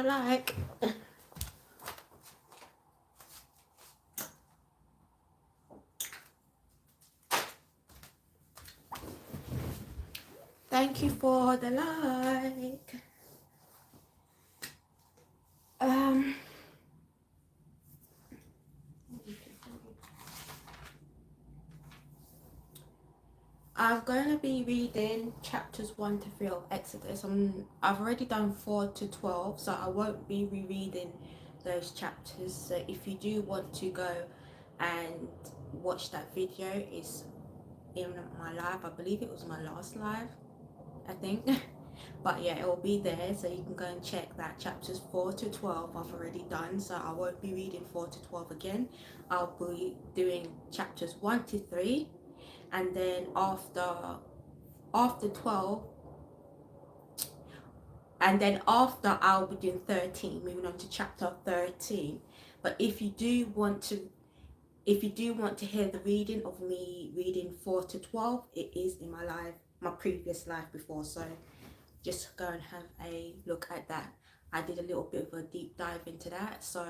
like. Thank you for the like. I'm going to be reading chapters 1 to 3 of Exodus. I've already done 4 to 12, so I won't be rereading those chapters. So if you do want to go and watch that video, it's in my live. I believe it was my last live, I think. But yeah, it will be there, so you can go and check that. Chapters 4 to 12 I've already done, so I won't be reading 4 to 12 again. I'll be doing chapters 1 to 3, and then after 12, and then after I'll be doing 13, moving on to chapter 13. But if you do want to hear the reading of me reading 4 to 12, it is in my previous live before, so just go and have a look at that. I did a little bit of a deep dive into that, so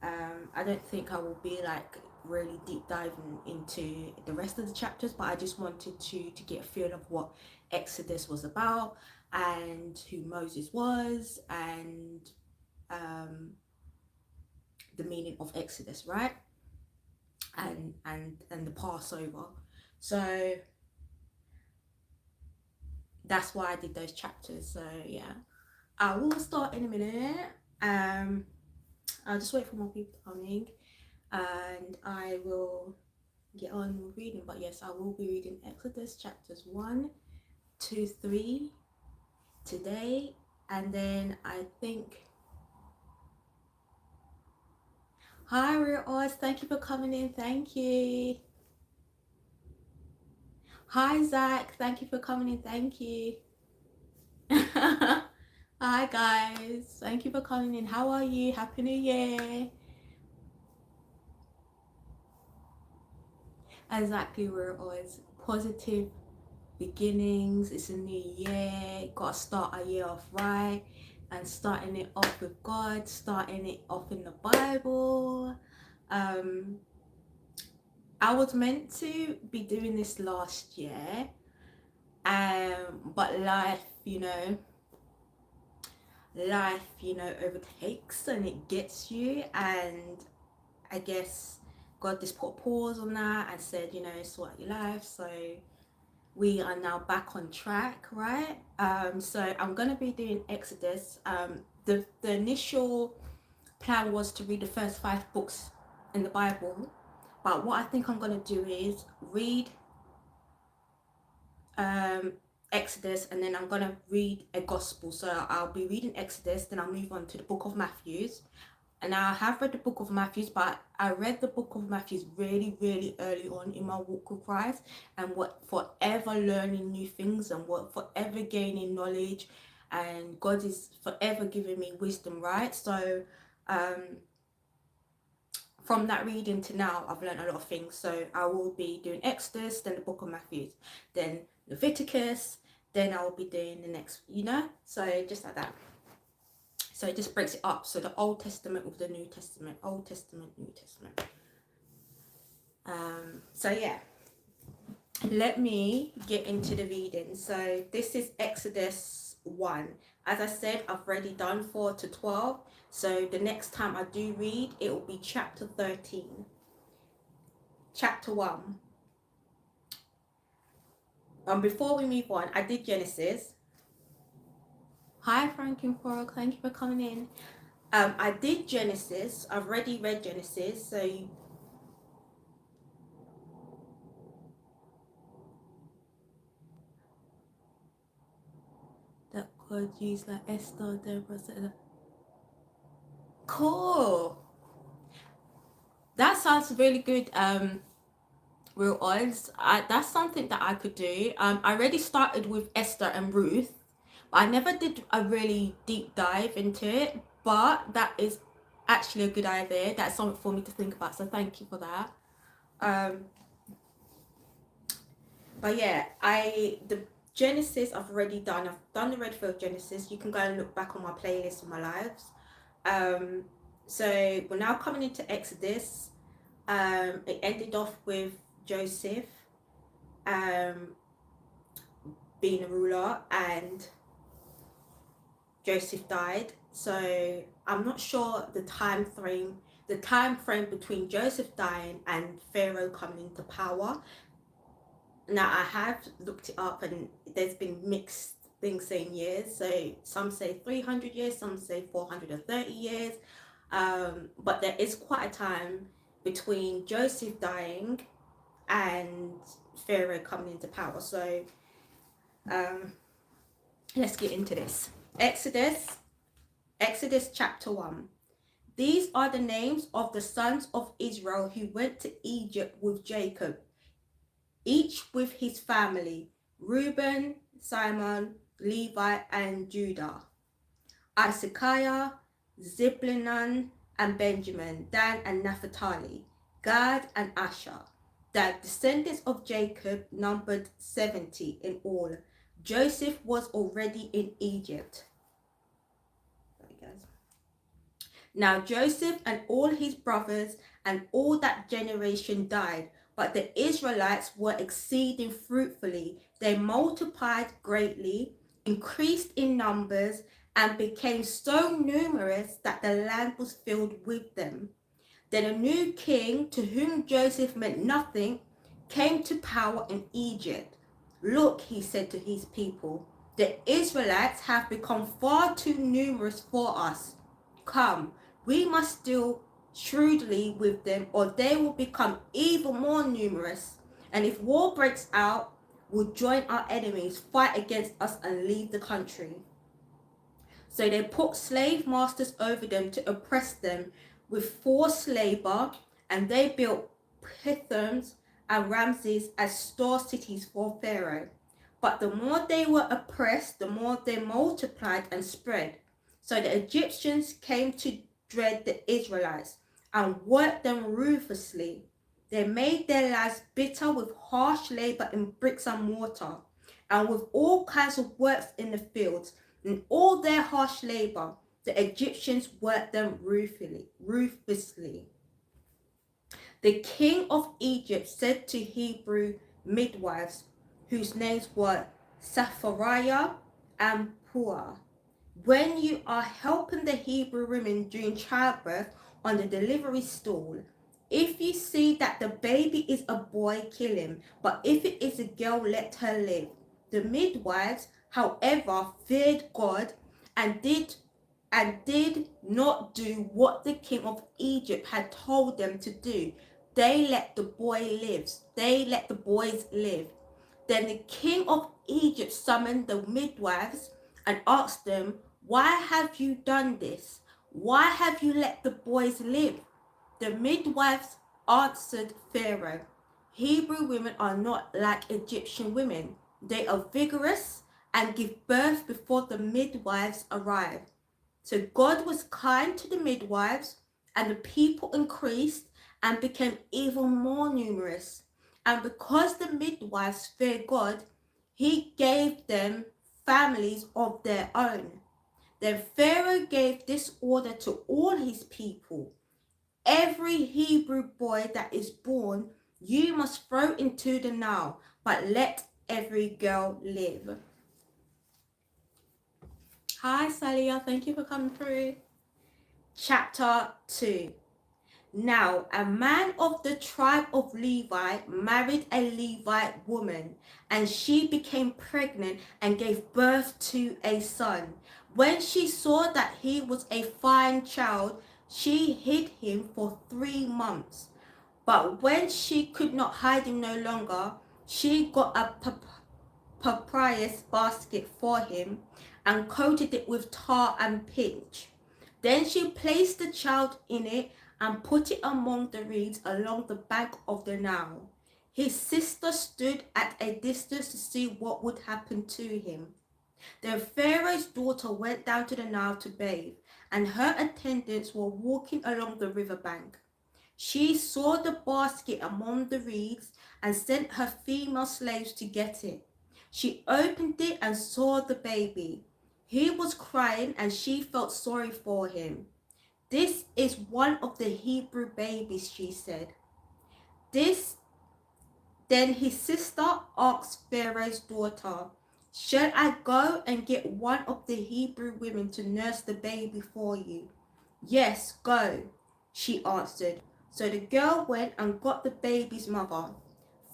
I don't think I will be like really deep diving into the rest of the chapters, but I just wanted to get a feel of what Exodus was about and who Moses was, and the meaning of Exodus, right? And the Passover. So that's why I did those chapters. So yeah, I will start in a minute. I'll just wait for more people coming, and I will get on with reading. But yes, I will be reading Exodus chapters 1 to 3 today, and then I think, hi Real Oz, thank you for coming in. Thank you. Hi Zach, thank you for coming in. Thank you. Hi guys, thank you for coming in. How are you? Happy New Year. Exactly, we're always positive beginnings. It's a new year, gotta start our year off right, and starting it off with God, starting it off in the Bible. I was meant to be doing this last year, but life overtakes and it gets you, and I guess God just put a pause on that and said, sort out your life. So we are now back on track, right? So I'm gonna be doing Exodus. The initial plan was to read the first 5 books in the Bible, but what I think I'm gonna do is read Exodus, and then I'm gonna read a gospel. So I'll be reading Exodus, then I'll move on to the book of Matthews. And I have read the book of Matthews, but I read the book of Matthews really, really early on in my walk with Christ, and what forever learning new things, and what forever gaining knowledge, and God is forever giving me wisdom, right? So from that reading to now, I've learned a lot of things. So I will be doing Exodus, then the book of Matthews, then Leviticus, then I will be doing the next, so just like that. So it just breaks it up. So the Old Testament with the New Testament, Old Testament, New Testament. So yeah, let me get into the reading. So this is Exodus 1. As I said, I've already done 4 to 12. So the next time I do read, it will be chapter 13. Chapter 1. Before we move on, I did Genesis. Hi Franklin Frog, thank you for coming in. I did Genesis. I've already read Genesis, so that God used like Esther, Deborah. Cool. That sounds really good. Real odds. That's something that I could do. I already started with Esther and Ruth, but I never did a really deep dive into it. But that is actually a good idea. That's something for me to think about. So thank you for that. But yeah, Genesis, I've already done. I've done the red field Genesis. You can go and look back on my playlist and my lives. So we're now coming into Exodus. It ended off with Joseph being a ruler, and Joseph died. So I'm not sure the time frame between Joseph dying and Pharaoh coming into power. Now I have looked it up, and there's been mixed things saying years. So some say 300 years, some say 430 years. But there is quite a time between Joseph dying and Pharaoh coming into power. So let's get into this. Exodus chapter 1. These are the names of the sons of Israel who went to Egypt with Jacob, each with his family: Reuben, Simon, Levi, and Judah; Issachar, Zebulun, and Benjamin; Dan and Naphtali; Gad and Asher. The descendants of Jacob numbered 70 in all. Joseph was already in Egypt. Now Joseph and all his brothers and all that generation died, but the Israelites were exceeding fruitfully. They multiplied greatly, increased in numbers, and became so numerous that the land was filled with them. Then a new king, to whom Joseph meant nothing, came to power in Egypt. Look, he said to his people, the Israelites have become far too numerous for us. Come, we must deal shrewdly with them, or they will become even more numerous. And if war breaks out, we'll join our enemies, fight against us, and leave the country. So they put slave masters over them to oppress them with forced labor, and they built Pithoms and Ramses as store cities for Pharaoh. But the more they were oppressed, the more they multiplied and spread. So the Egyptians came to dread the Israelites and worked them ruthlessly. They made their lives bitter with harsh labor in bricks and mortar, and with all kinds of works in the fields. In all their harsh labor, the Egyptians worked them ruthlessly. The king of Egypt said to Hebrew midwives, whose names were Saphariah and Puah, when you are helping the Hebrew women during childbirth on the delivery stool, if you see that the baby is a boy, kill him, but if it is a girl, let her live. The midwives, however, feared God and did not do what the king of Egypt had told them to do. They let the boys live. Then the king of Egypt summoned the midwives and asked them, why have you done this? Why have you let the boys live? The midwives answered Pharaoh, Hebrew women are not like Egyptian women. They are vigorous and give birth before the midwives arrive. So God was kind to the midwives, and the people increased and became even more numerous. And because the midwives feared God, he gave them families of their own. Then Pharaoh gave this order to all his people: every Hebrew boy that is born, you must throw into the Nile, but let every girl live. Hi, Salia. Thank you for coming through. Chapter 2. Now, a man of the tribe of Levi married a Levite woman, and she became pregnant and gave birth to a son. When she saw that he was a fine child, she hid him for 3 months. But when she could not hide him no longer, she got a papyrus basket for him and coated it with tar and pitch. Then she placed the child in it and put it among the reeds along the bank of the Nile. His sister stood at a distance to see what would happen to him. Then Pharaoh's daughter went down to the Nile to bathe, and her attendants were walking along the riverbank. She saw the basket among the reeds and sent her female slaves to get it. She opened it and saw the baby. He was crying and she felt sorry for him. "This is one of the Hebrew babies," she said. This Then his sister asked Pharaoh's daughter, "Shall I go and get one of the Hebrew women to nurse the baby for you?" "Yes, go," she answered. So the girl went and got the baby's mother.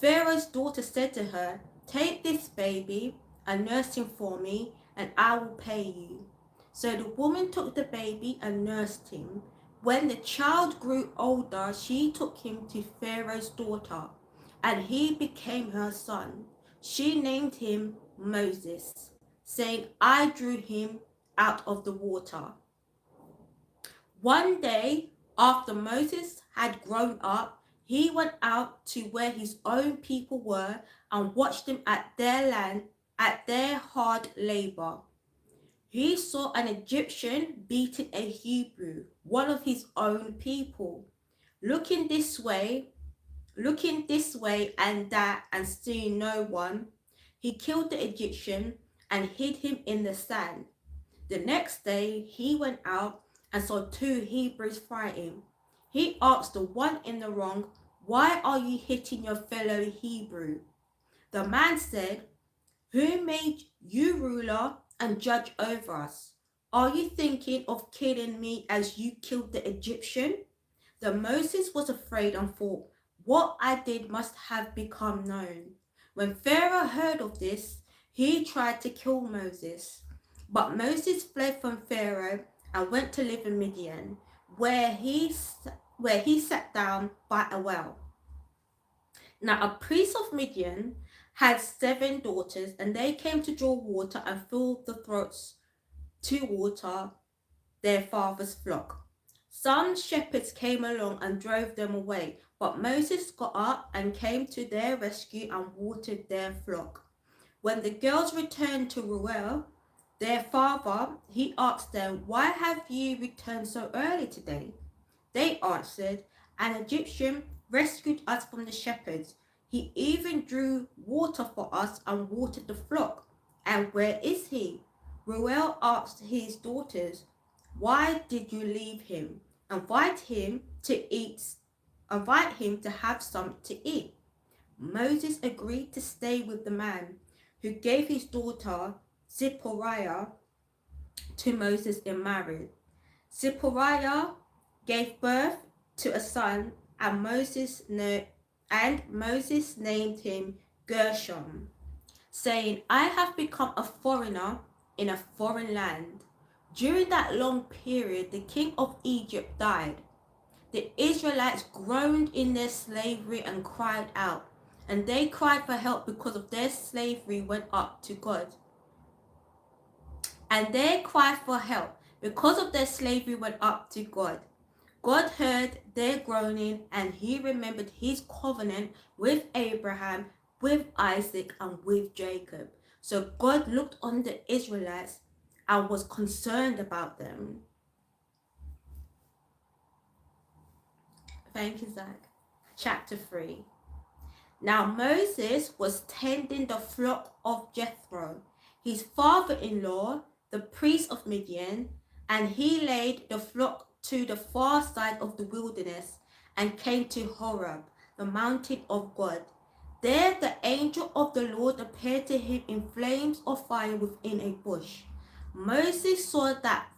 Pharaoh's daughter said to her, "Take this baby and nurse him for me, and I will pay you." So the woman took the baby and nursed him. When the child grew older, she took him to Pharaoh's daughter, and he became her son. She named him Moses, saying, "I drew him out of the water." One day, after Moses had grown up, he went out to where his own people were and watched them at their hard labor. He saw an Egyptian beating a Hebrew, one of his own people. Looking this way, Looking this way and that and seeing no one, he killed the Egyptian and hid him in the sand. The next day he went out and saw two Hebrews fighting. He asked the one in the wrong, "Why are you hitting your fellow Hebrew?" The man said, "Who made you ruler and judge over us? Are you thinking of killing me as you killed the Egyptian?" Then Moses was afraid and thought, "What I did must have become known." When Pharaoh heard of this, he tried to kill Moses. But Moses fled from Pharaoh and went to live in Midian, where he sat down by a well. Now a priest of Midian had 7 daughters, and they came to draw water and fill the throats to water their father's flock. Some shepherds came along and drove them away, but Moses got up and came to their rescue and watered their flock. When the girls returned to Reuel, their father, he asked them, "Why have you returned so early today?" They answered, "An Egyptian rescued us from the shepherds. He even drew water for us and watered the flock." "And where is he?" Reuel asked his daughters. "Why did you leave him? Invite him to have some to eat." Moses agreed to stay with the man, who gave his daughter Zipporah to Moses in marriage. Zipporah gave birth to a son, and Moses named him Gershom, saying, "I have become a foreigner in a foreign land." During that long period, the king of Egypt died. The Israelites groaned in their slavery and cried out, and they cried for help because of their slavery went up to God. And their cry for help because of their slavery went up to God. God heard their groaning, and he remembered his covenant with Abraham, with Isaac, and with Jacob. So God looked on the Israelites and was concerned about them. Thank you, Zach. Chapter 3. Now Moses was tending the flock of Jethro, his father-in-law, the priest of Midian, and he led the flock to the far side of the wilderness and came to Horeb, the mountain of God. There the angel of the Lord appeared to him in flames of fire within a bush. Moses saw that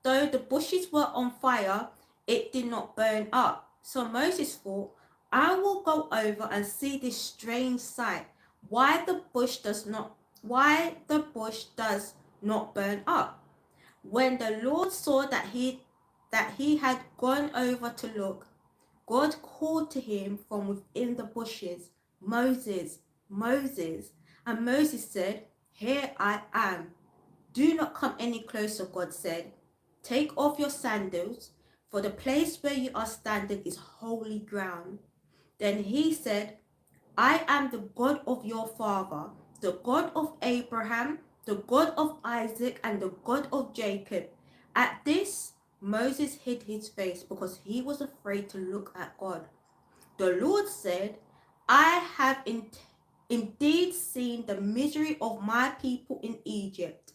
though the bushes were on fire, it did not burn up. So Moses thought, "I will go over and see this strange sight, why the bush does not burn up." When the Lord saw that he had gone over to look, God called to him from within the bushes, "Moses, Moses." And Moses said, "Here I am." "Do not come any closer," God said. "Take off your sandals, for the place where you are standing is holy ground." Then he said, "I am the God of your father, the God of Abraham, the God of Isaac, and the God of Jacob." At this, Moses hid his face because he was afraid to look at God. The Lord said, I have indeed seen the misery of my people in Egypt.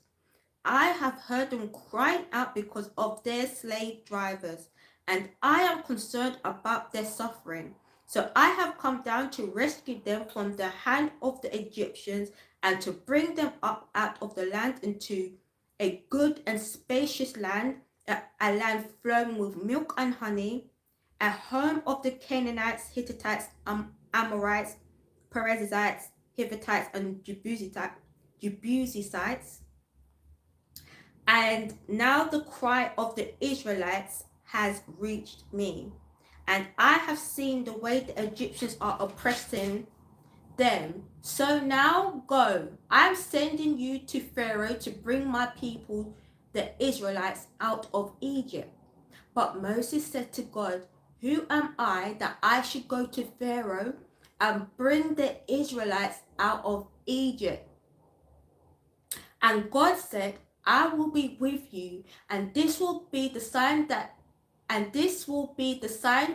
I have heard them crying out because of their slave drivers, and I am concerned about their suffering. So I have come down to rescue them from the hand of the Egyptians and to bring them up out of the land into a good and spacious land, a land flowing with milk and honey, a home of the Canaanites, Hittites, Amorites, Perizzites, Hittites, and Jebusites. And now the cry of the Israelites has reached me, and I have seen the way the Egyptians are oppressing them. So now go. I am sending you to Pharaoh to bring my people, the Israelites, out of Egypt. But Moses said to God, who am I that I should go to Pharaoh and bring the Israelites out of Egypt? And God said, I will be with you, and this will be the sign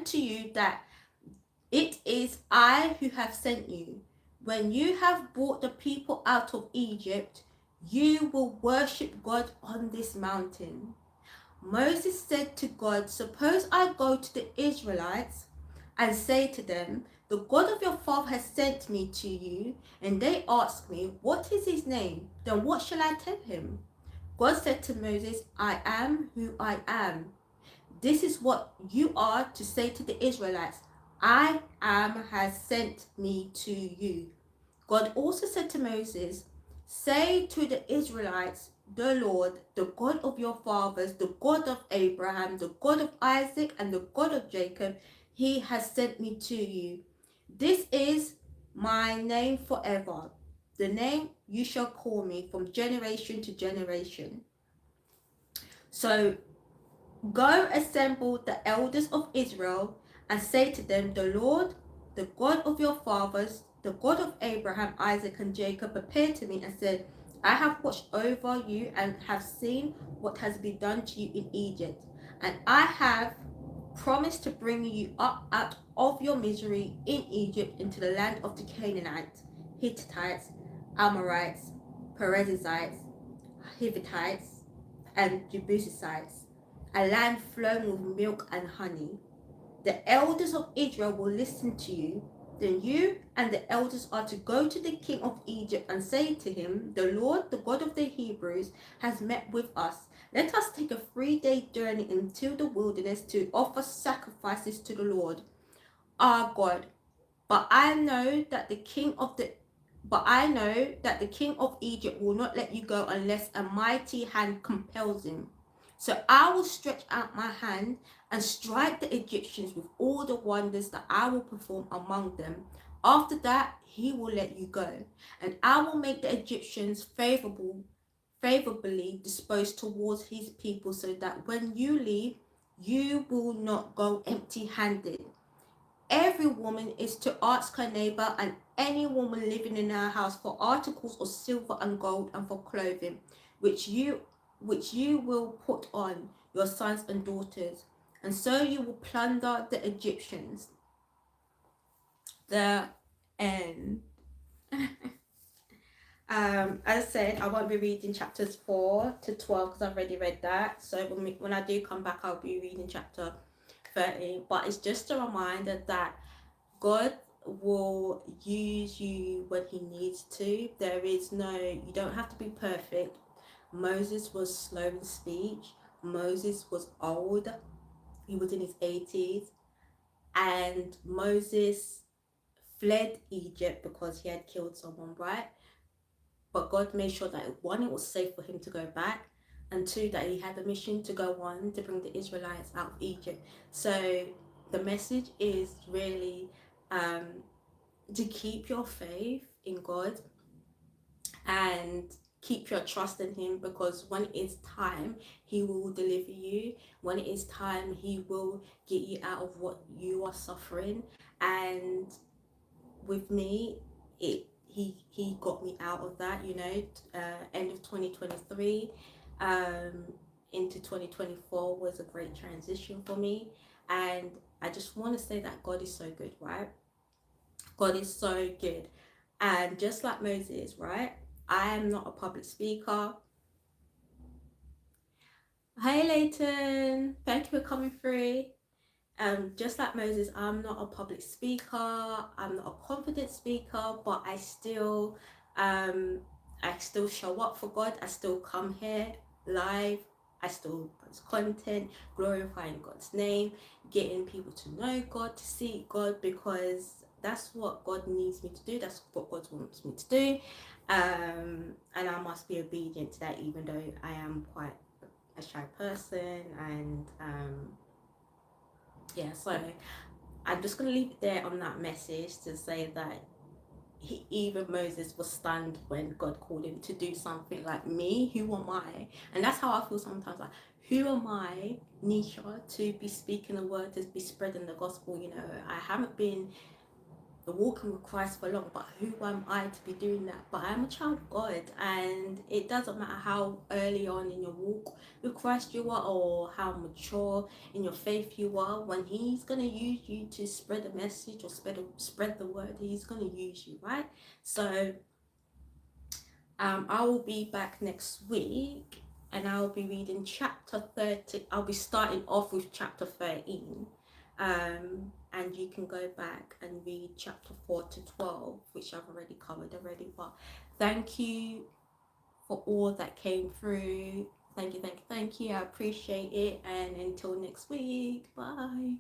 to you that it is I who have sent you. When you have brought the people out of Egypt, you will worship God on this mountain. Moses said to God, suppose I go to the Israelites and say to them, the God of your father has sent me to you, and they ask me, what is his name? Then what shall I tell him? God said to Moses, I am who I am. This is what you are to say to the Israelites, I am has sent me to you. God also said to Moses, say to the Israelites, the Lord, the God of your fathers, the God of Abraham, the God of Isaac, and the God of Jacob, he has sent me to you. This is my name forever, the name you shall call me from generation to generation. So go assemble the elders of Israel and say to them, the Lord, the God of your fathers, the God of Abraham, Isaac, and Jacob, appeared to me and said, I have watched over you and have seen what has been done to you in Egypt, and I have promised to bring you up out of your misery in Egypt into the land of the Canaanites, Hittites, Amorites, Perizzites, Hittites, and Jebusites, a land flowing with milk and honey. The elders of Israel will listen to you. Then you and the elders are to go to the king of Egypt and say to him, the Lord, the God of the Hebrews, has met with us. Let us take a 3-day journey into the wilderness to offer sacrifices to the Lord, our God. But I know that the king of Egypt will not let you go unless a mighty hand compels him. So I will stretch out my hand and strike the Egyptians with all the wonders that I will perform among them. After that, he will let you go, and I will make the Egyptians favorably disposed towards his people, so that when you leave, you will not go empty-handed. Every woman is to ask her neighbor and any woman living in her house for articles of silver and gold and for clothing, which you will put on your sons and daughters, and so you will plunder the Egyptians. The end. As I said, I won't be reading chapters 4 to 12 because I've already read that. So when I do come back, I'll be reading chapter 30. But it's just a reminder that God will use you when he needs to. You don't have to be perfect. Moses was slow in speech. Moses was old. He was in his 80s. And Moses fled Egypt because he had killed someone, right? But God made sure that one, it was safe for him to go back, and two, that he had a mission to go on to bring the Israelites out of Egypt. So the message is really to keep your faith in God and keep your trust in him, because when it is time, he will deliver you. When it is time, he will get you out of what you are suffering. And with me, he got me out of that, end of 2023 into 2024 was a great transition for me, and I just want to say that God is so good, right? God is so good. And just like Moses, right? I am not a public speaker. Hey Leighton, thank you for coming through. Just like Moses, I'm not a public speaker, I'm not a confident speaker, but I still show up for God. I still come here live. I still post content, glorifying God's name, getting people to know God, to seek God, because that's what God needs me to do. That's what God wants me to do. And I must be obedient to that, even though I am quite a shy person. And yeah, so I'm just going to leave it there on that message to say that even Moses was stunned when God called him to do something. Like, me, who am I? And that's how I feel sometimes, like, who am I, Nisha, to be speaking the word, to be spreading the gospel? You know, I haven't been walking with Christ for long, but who am I to be doing that? But I'm a child of God, and it doesn't matter how early on in your walk with Christ you are, or how mature in your faith you are. When He's gonna use you to spread a message or spread the word, He's gonna use you, right? So I will be back next week, and I'll be reading chapter 30. I'll be starting off with chapter 13. And you can go back and read chapter 4 to 12, which I've already covered already. But thank you for all that came through. Thank you. I appreciate it. And until next week, bye.